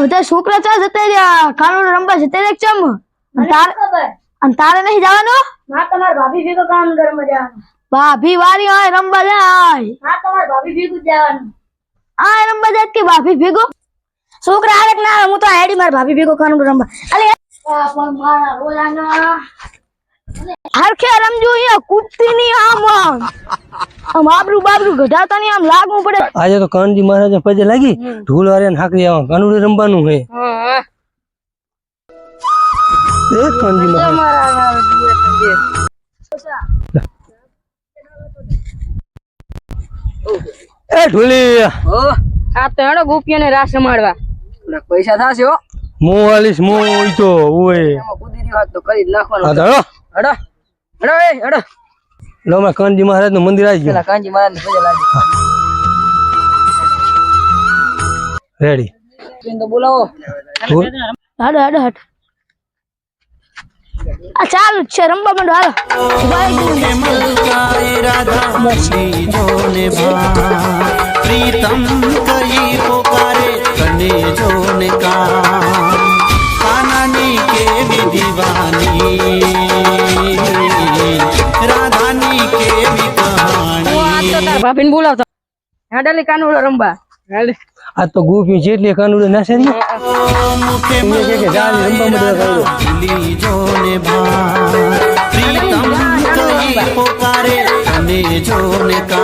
આ બધા છોકરા ચા જતા રહ્યા કાનૂન રમવા જતા રહ્યા ચમ અને તારે નહીં જવાનું? ના તમાર ભાભી ભેગો કામ કરવા જવાનું. ભાભી વારી હોય રમવા જાય. હા તમાર ભાભી ભેગું જવાનું. આ રમવા જાય કે ભાભી ભેગો? છોકરા આવે કે ના આવે? હું તો હેડી માર ભાભી ભેગો કાનૂન રમવા. અલે પણ મારા રોલાના હરખે રમજો અહીંયા કૂદતી ની આમ આબરૂ બાબરૂ ગઢાતા ની આમ લાગવું પડે. આજે તો કાનજી મહારાજ પજે લાગી ઢોલ વારે હાકરી આવા કાનુડી રમવાનું હે. એ કાનજી મહારાજ એ ઢોલી આ તો હેડો ગોપિયાને રાસ રમાડવા પૈસા થાશે હો. મો આલીશ મો ઈ તો ઓય એમાં કૂદી રહ્યો તો કરી જ નાખવાનું. આ તો હેડો હેડો એ હેડો લો માં કાનજી મહારાજ નું મંદિર આવી પેલા ગયું. કાંજી મહારાજ ને પગે લાગી રેડી તો બોલાવો. હાડો હાડો હાડ આ ચાલુ છે રમવા માંડો प्रीतम कई पुकारे कने जोने का कानानी के दीवानी राधानी के कहानी. ભાભીને બોલાવતો હેડલી કાનુડો રમવા. આ તો ગોપી જેટલી કાનુડી નાશે ને मुखे કે જાની રમવા માંડ્યા કાનુડો. मिली जोने भार प्रीतम कई पुकारे कने जोने का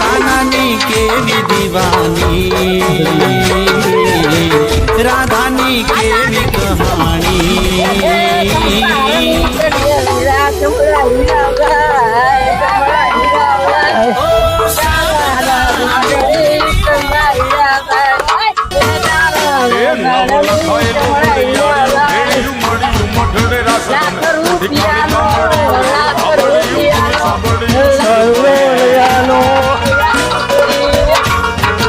कानानी के दीवानी राधानी के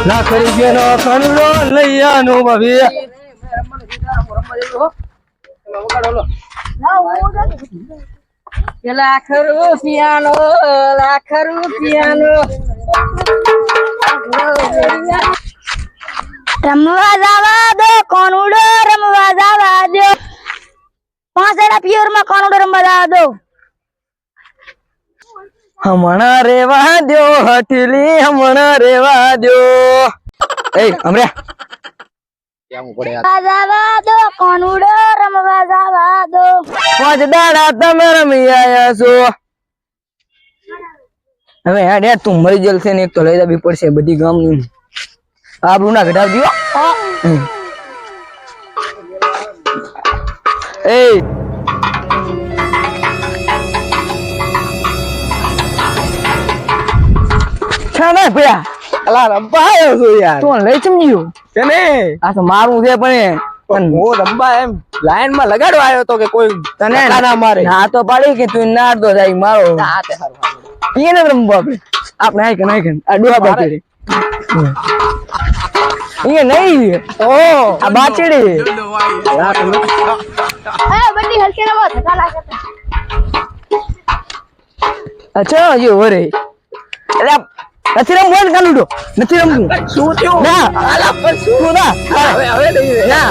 લાખ રૂપિયાનો કાનુડો લઈ આનો ભાભી. લાખ રૂપિયાનો રમવા જવા દો કાનુડો રમવા જવા દો. 5 પ્યોર માં કાનુડો રમવા જવા દો. હમણાં રેવા દો હઠલી હમણાં રેવા દો. એ અમરે જવા દો કાનુડો રમવા જવા દો. 5 દાડા તમે રમી આયા છો. હવે હેડ તું મરી જલશે ને એક તો લઈ જવી પડશે બધી ગામની આબરૂ ના ઘટાડ દિયો. એ છાના ભયા અલા રબ્બા આવ્યો છું યાર. તું લઈ ચમજ્યો કે ને? આ તો મારું છે પણ હું રબ્બા એમ લાઈન માં લગાડવા આવ્યો તો કે કોઈ તને ના મારે. ના તો પાડી કે તું ના દો જાય મારો. એને રમવા આપણે આપણે આઈ કે આ ડોહા બાચડી એ નહીં ઓ આ બાચડી બંડી હલકે રમો ધક્કા લાગે. અચ્છા યો વરે અરે નથી રમવું કાનુડો નથી રમવું. શું થયું? ના અલા પર શું ના હવે ના